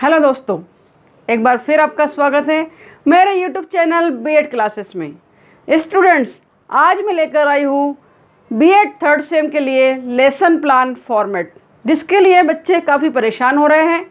Hello दोस्तों, एक बार फिर आपका स्वागत है मेरे यूट्यूब चैनल बीएड क्लासेस में। स्टूडेंट्स, आज मैं लेकर आई हूँ बीएड थर्ड सेम के लिए लेसन प्लान फॉर्मेट, जिसके लिए बच्चे काफ़ी परेशान हो रहे हैं।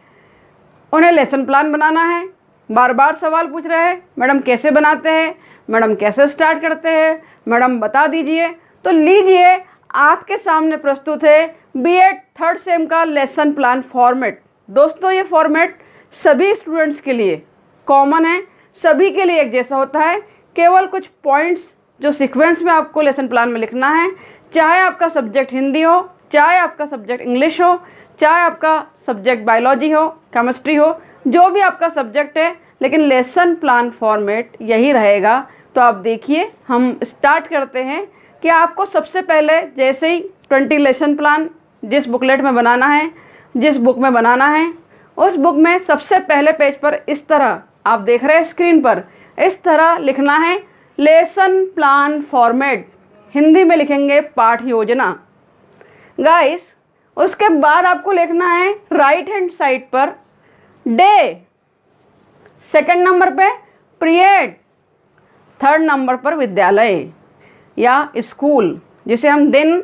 उन्हें लेसन प्लान बनाना है, बार बार सवाल पूछ रहे हैं, मैडम कैसे बनाते हैं, मैडम कैसे स्टार्ट करते हैं, मैडम बता दीजिए। तो लीजिए, आपके सामने प्रस्तुत है बीएड थर्ड सेम का लेसन प्लान फॉर्मेट। दोस्तों, ये फॉर्मेट सभी स्टूडेंट्स के लिए कॉमन है, सभी के लिए एक जैसा होता है। केवल कुछ पॉइंट्स जो सीक्वेंस में आपको लेसन प्लान में लिखना है, चाहे आपका सब्जेक्ट हिंदी हो, चाहे आपका सब्जेक्ट इंग्लिश हो, चाहे आपका सब्जेक्ट बायोलॉजी हो, केमिस्ट्री हो, जो भी आपका सब्जेक्ट है, लेकिन लेसन प्लान फॉर्मेट यही रहेगा। तो आप देखिए, हम स्टार्ट करते हैं कि आपको सबसे पहले जैसे ही 20 लेसन प्लान जिस बुकलेट में बनाना है, जिस बुक में बनाना है, उस बुक में सबसे पहले पेज पर इस तरह आप देख रहे हैं स्क्रीन पर, इस तरह लिखना है लेसन प्लान फॉर्मेट। हिंदी में लिखेंगे पाठ योजना गाइस। उसके बाद आपको लिखना है right hand side per day, second number पे पीरियड, थर्ड नंबर पर विद्यालय या स्कूल, जिसे हम दिन,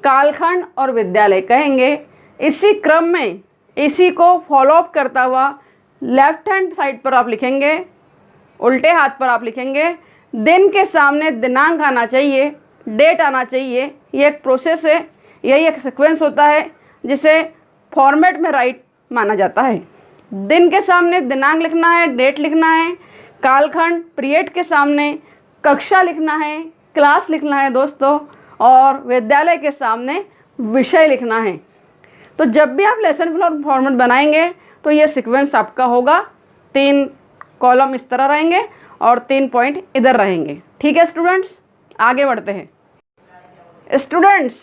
कालखंड और विद्यालय कहेंगे। इसी क्रम में इसी को फॉलो अप करता हुआ लेफ्ट हैंड साइड पर आप लिखेंगे, उल्टे हाथ पर आप लिखेंगे दिन के सामने दिनांक आना चाहिए, डेट आना चाहिए। ये एक प्रोसेस है, यही एक सीक्वेंस होता है जिसे फॉर्मेट में राइट माना जाता है। दिन के सामने दिनांक लिखना है, डेट लिखना है, कालखंड पीरियड के सामने कक्षा लिखना है, क्लास लिखना है दोस्तों, और विद्यालय के सामने विषय लिखना है। तो जब भी आप लेसन फॉर्मेट बनाएंगे तो ये सीक्वेंस आपका होगा। 3 कॉलम इस तरह रहेंगे और 3 पॉइंट इधर रहेंगे। ठीक है स्टूडेंट्स, आगे बढ़ते हैं। स्टूडेंट्स,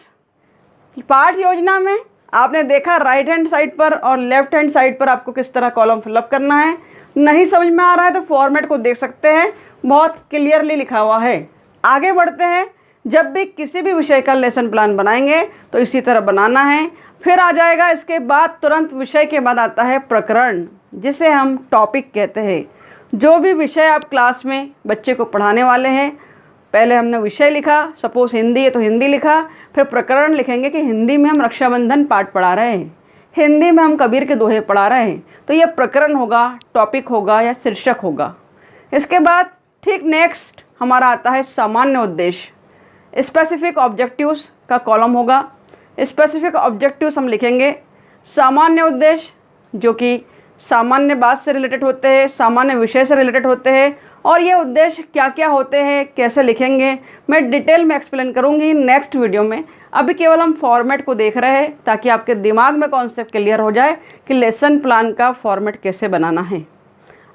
पाठ योजना में आपने देखा राइट हैंड साइड पर और लेफ्ट हैंड साइड पर आपको किस तरह कॉलम फिलअप करना है। नहीं समझ में आ रहा है तो फॉर्मेट को देख सकते हैं, बहुत क्लियरली लिखा हुआ है। आगे बढ़ते हैं। जब भी किसी भी विषय का लेसन प्लान बनाएंगे तो इसी तरह बनाना है। फिर आ जाएगा इसके बाद तुरंत विषय के बाद आता है प्रकरण, जिसे हम टॉपिक कहते हैं। जो भी विषय आप क्लास में बच्चे को पढ़ाने वाले हैं, पहले हमने विषय लिखा, सपोज हिंदी है तो हिंदी लिखा, फिर प्रकरण लिखेंगे कि हिंदी में हम रक्षाबंधन पाठ पढ़ा रहे हैं, हिंदी में हम कबीर के दोहे पढ़ा रहे हैं, तो यह प्रकरण होगा, टॉपिक होगा या शीर्षक होगा। इसके बाद ठीक नेक्स्ट हमारा आता है सामान्य उद्देश्य, स्पेसिफिक ऑब्जेक्टिव्स का कॉलम होगा। स्पेसिफिक ऑब्जेक्टिव्स हम लिखेंगे सामान्य उद्देश्य, जो कि सामान्य बात से रिलेटेड होते हैं, सामान्य विषय से रिलेटेड होते हैं, और ये उद्देश्य क्या क्या होते हैं, कैसे लिखेंगे, मैं डिटेल में एक्सप्लेन करूँगी नेक्स्ट वीडियो में। अभी केवल हम फॉर्मेट को देख रहे हैं ताकि आपके दिमाग में कॉन्सेप्ट क्लियर हो जाए कि लेसन प्लान का फॉर्मेट कैसे बनाना है।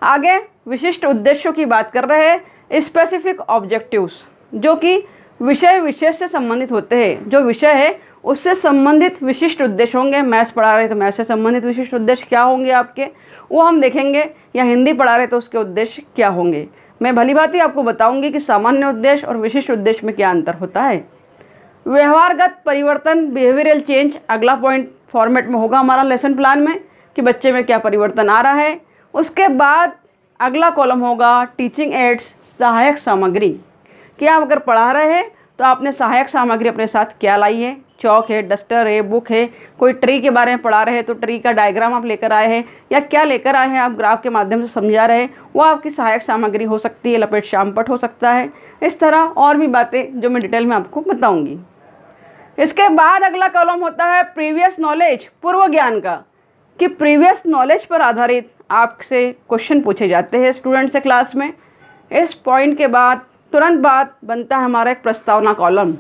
आगे विशिष्ट उद्देश्यों की बात कर रहे हैं, स्पेसिफिक ऑब्जेक्टिव्स, जो कि विषय से संबंधित होते हैं। जो विषय है उससे संबंधित विशिष्ट उद्देश्य होंगे। मैथ्स पढ़ा रहे तो मैथ्स से संबंधित विशिष्ट उद्देश्य क्या होंगे आपके, वो हम देखेंगे, या हिंदी पढ़ा रहे तो उसके उद्देश्य क्या होंगे। मैं भली बात ही आपको बताऊंगी कि सामान्य उद्देश्य और विशिष्ट उद्देश्य में क्या अंतर होता है। व्यवहारगत परिवर्तन, बिहेवियरल चेंज, अगला पॉइंट फॉर्मेट में होगा हमारा लेसन प्लान में कि बच्चे में क्या परिवर्तन आ रहा है। उसके बाद अगला कॉलम होगा टीचिंग एड्स, सहायक सामग्री, कि आप अगर पढ़ा रहे हैं तो आपने सहायक सामग्री अपने साथ क्या लाई है, चौक है, डस्टर है, बुक है, कोई ट्री के बारे में पढ़ा रहे हैं तो ट्री का डायग्राम आप लेकर आए हैं, या क्या लेकर आए हैं आप ग्राफ के माध्यम से समझा रहे हैं, वो आपकी सहायक सामग्री हो सकती है, लपेट श्यामपट हो सकता है। इस तरह और भी बातें जो मैं डिटेल में आपको बताऊँगी। इसके बाद अगला कॉलम होता है प्रीवियस नॉलेज, पूर्व ज्ञान का, कि प्रीवियस नॉलेज पर आधारित आपसे क्वेश्चन पूछे जाते हैं स्टूडेंट से क्लास में। इस पॉइंट के बाद तुरंत बाद बनता है हमारा एक प्रस्तावना कॉलम।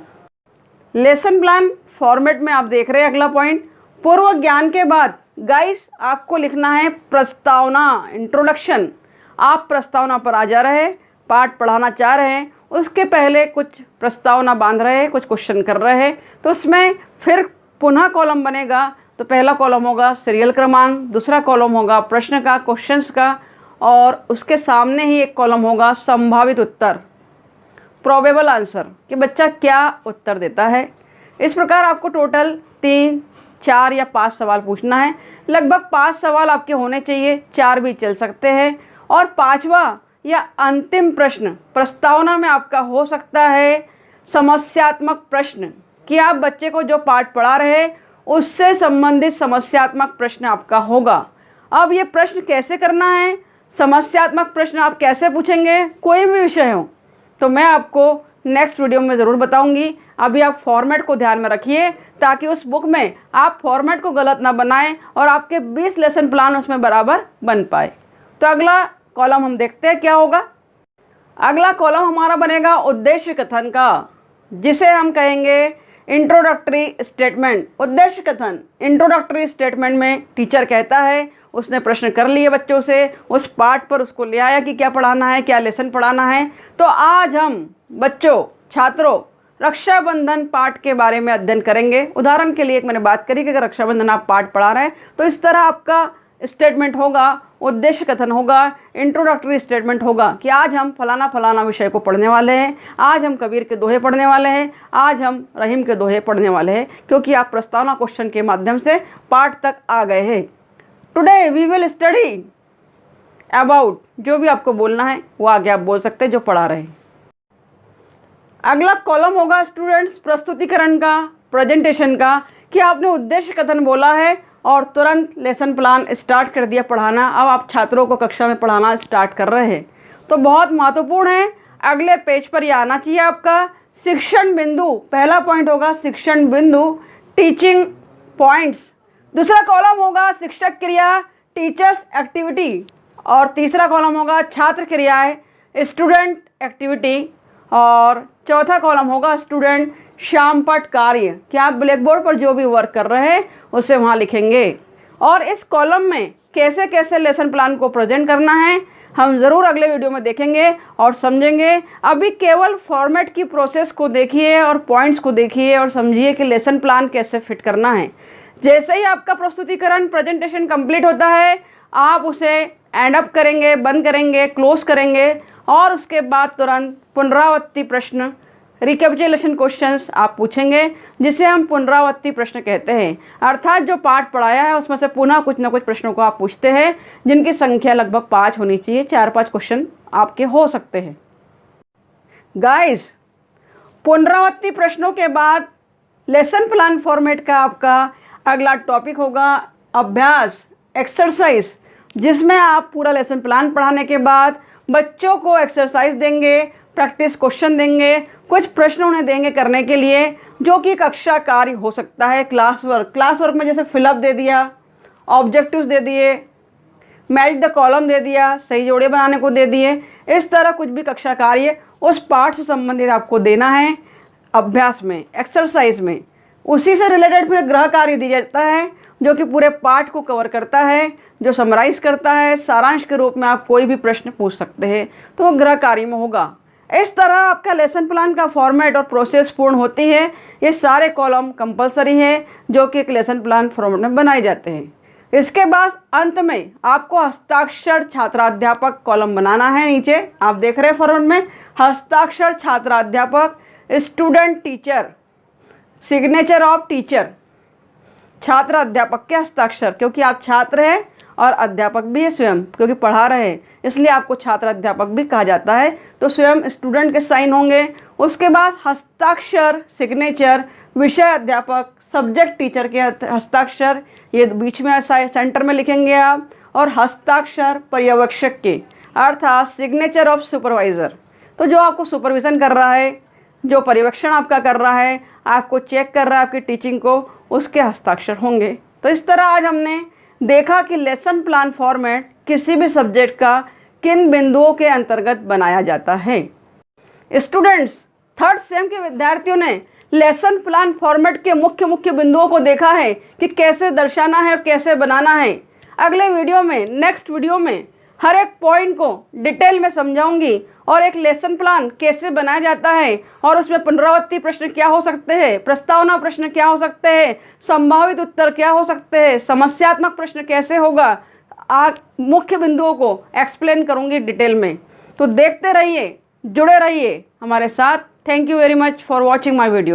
लेसन प्लान फॉर्मेट में आप देख रहे हैं अगला पॉइंट, पूर्व ज्ञान के बाद गाइस आपको लिखना है प्रस्तावना, इंट्रोडक्शन। आप प्रस्तावना पर आ जा रहे हैं, पाठ पढ़ाना चाह रहे हैं, उसके पहले कुछ प्रस्तावना बांध रहे हैं, कुछ क्वेश्चन कर रहे हैं, तो उसमें फिर पुनः कॉलम बनेगा। तो पहला कॉलम होगा सीरियल क्रमांक, दूसरा कॉलम होगा प्रश्न का, क्वेश्चंस का, और उसके सामने ही एक कॉलम होगा संभावित उत्तर, प्रोबेबल आंसर, कि बच्चा क्या उत्तर देता है। इस प्रकार आपको टोटल 3, 4 या 5 सवाल पूछना है। लगभग 5 सवाल आपके होने चाहिए, 4 भी चल सकते हैं। और 5वां या अंतिम प्रश्न प्रस्तावना में आपका हो सकता है समस्यात्मक प्रश्न, कि आप बच्चे को जो पाठ पढ़ा रहे हैं उससे संबंधित समस्यात्मक प्रश्न आपका होगा। अब ये प्रश्न कैसे करना है, समस्यात्मक प्रश्न आप कैसे पूछेंगे, कोई भी विषय हो, तो मैं आपको नेक्स्ट वीडियो में ज़रूर बताऊंगी। अभी आप फॉर्मेट को ध्यान में रखिए ताकि उस बुक में आप फॉर्मेट को गलत ना बनाएं और आपके 20 लेसन प्लान उसमें बराबर बन पाए। तो अगला कॉलम हम देखते हैं क्या होगा। अगला कॉलम हमारा बनेगा उद्देश्य कथन का, जिसे हम कहेंगे इंट्रोडक्टरी स्टेटमेंट। उद्देश्य कथन इंट्रोडक्टरी स्टेटमेंट में टीचर कहता है, उसने प्रश्न कर लिए बच्चों से, उस पाठ पर उसको ले आया कि क्या पढ़ाना है, क्या लेसन पढ़ाना है। तो आज हम बच्चों, छात्रों, रक्षाबंधन पाठ के बारे में अध्ययन करेंगे। उदाहरण के लिए एक मैंने बात करी कि अगर रक्षाबंधन आप पाठ पढ़ा रहे हैं तो इस तरह आपका स्टेटमेंट होगा, उद्देश्य कथन होगा, इंट्रोडक्टरी स्टेटमेंट होगा कि आज हम फलाना फलाना विषय को पढ़ने वाले हैं, आज हम कबीर के दोहे पढ़ने वाले हैं, आज हम रहीम के दोहे पढ़ने वाले हैं, क्योंकि आप प्रस्तावना क्वेश्चन के माध्यम से पाठ तक आ गए हैं। Today we will study about, जो भी आपको बोलना है वो आगे आप बोल सकते हैं जो पढ़ा रहे हैं। अगला कॉलम होगा स्टूडेंट्स प्रस्तुतिकरण का, प्रेजेंटेशन का, कि आपने उद्देश्य कथन बोला है और तुरंत लेसन प्लान स्टार्ट कर दिया पढ़ाना। अब आप छात्रों को कक्षा में पढ़ाना स्टार्ट कर रहे हैं, तो बहुत महत्वपूर्ण है। अगले पेज पर यह आना चाहिए आपका शिक्षण बिंदु। पहला पॉइंट होगा शिक्षण बिंदु, टीचिंग पॉइंट्स। दूसरा कॉलम होगा शिक्षक क्रिया, टीचर्स एक्टिविटी। और तीसरा कॉलम होगा छात्र क्रियाएं, स्टूडेंट एक्टिविटी। और चौथा कॉलम होगा स्टूडेंट शामपट कार्य, कि आप ब्लैक बोर्ड पर जो भी वर्क कर रहे हैं उसे वहाँ लिखेंगे। और इस कॉलम में कैसे कैसे लेसन प्लान को प्रेजेंट करना है हम ज़रूर अगले वीडियो में देखेंगे और समझेंगे। अभी केवल फॉर्मेट की प्रोसेस को देखिए और पॉइंट्स को देखिए और समझिए कि लेसन प्लान कैसे फिट करना है। जैसे ही आपका प्रस्तुतिकरण प्रेजेंटेशन कंप्लीट होता है, आप उसे एंड अप करेंगे, बंद करेंगे, क्लोज करेंगे और उसके बाद तुरंत पुनरावृत्ति प्रश्न, रिकैपिचुलेशन क्वेश्चंस आप पूछेंगे, जिसे हम पुनरावृत्ति प्रश्न कहते हैं। अर्थात जो पाठ पढ़ाया है उसमें से पुनः कुछ ना कुछ प्रश्नों को आप पूछते हैं, जिनकी संख्या लगभग 5 होनी चाहिए, 4-5 क्वेश्चन आपके हो सकते हैं। गाइस, पुनरावृत्ति प्रश्नों के बाद लेसन प्लान फॉर्मेट का आपका अगला टॉपिक होगा अभ्यास, एक्सरसाइज, जिसमें आप पूरा लेसन प्लान पढ़ाने के बाद बच्चों को एक्सरसाइज देंगे, प्रैक्टिस क्वेश्चन देंगे, कुछ प्रश्न उन्हें देंगे करने के लिए, जो कि कक्षा कार्य हो सकता है, क्लास वर्क में जैसे फिलअप दे दिया, ऑब्जेक्टिव्स दे दिए, मैच द कॉलम दे दिया, सही जोड़े बनाने को दे दिए। इस तरह कुछ भी कक्षा कार्य उस पाठ से संबंधित आपको देना है अभ्यास में, एक्सरसाइज में। उसी से रिलेटेड फिर गृह कार्य दिया जाता है, जो कि पूरे पाठ को कवर करता है, जो समराइज करता है, सारांश के रूप में आप कोई भी प्रश्न पूछ सकते हैं, तो वो गृह कार्य में होगा। इस तरह आपका लेसन प्लान का फॉर्मेट और प्रोसेस पूर्ण होती है। ये सारे कॉलम कंपलसरी है जो कि एक लेसन प्लान फॉर्मेट में बनाए जाते हैं। इसके बाद अंत में आपको हस्ताक्षर छात्राध्यापक कॉलम बनाना है। नीचे आप देख रहे हैं फॉर्मेट में हस्ताक्षर छात्राध्यापक, student teacher, signature of teacher, छात्र अध्यापक के हस्ताक्षर, क्योंकि आप छात्र हैं और अध्यापक भी है स्वयं, क्योंकि पढ़ा रहे हैं, इसलिए आपको छात्र अध्यापक भी कहा जाता है। तो स्वयं स्टूडेंट के साइन होंगे। उसके बाद हस्ताक्षर सिग्नेचर विषय अध्यापक, सब्जेक्ट टीचर के हस्ताक्षर, ये बीच में सेंटर में लिखेंगे आप। और हस्ताक्षर पर्यवेक्षक के, अर्थात सिग्नेचर ऑफ सुपरवाइज़र, तो जो आपको सुपरविज़न कर रहा है, जो पर्यवेक्षण आपका कर रहा है, आपको चेक कर रहा है आपकी टीचिंग को, उसके हस्ताक्षर होंगे। तो इस तरह आज हमने देखा कि लेसन प्लान फॉर्मेट किसी भी सब्जेक्ट का किन बिंदुओं के अंतर्गत बनाया जाता है। स्टूडेंट्स, 3rd सेम के विद्यार्थियों ने लेसन प्लान फॉर्मेट के मुख्य बिंदुओं को देखा है कि कैसे दर्शाना है और कैसे बनाना है। अगले वीडियो में, नेक्स्ट वीडियो में हर एक पॉइंट को डिटेल में समझाऊंगी और एक लेसन प्लान कैसे बनाया जाता है और उसमें पुनरावृत्ति प्रश्न क्या हो सकते हैं, प्रस्तावना प्रश्न क्या हो सकते हैं, संभावित उत्तर क्या हो सकते हैं, समस्यात्मक प्रश्न कैसे होगा, मुख्य बिंदुओं को एक्सप्लेन करूंगी डिटेल में। तो देखते रहिए, जुड़े रहिए हमारे साथ। Thank you very much for watching my video.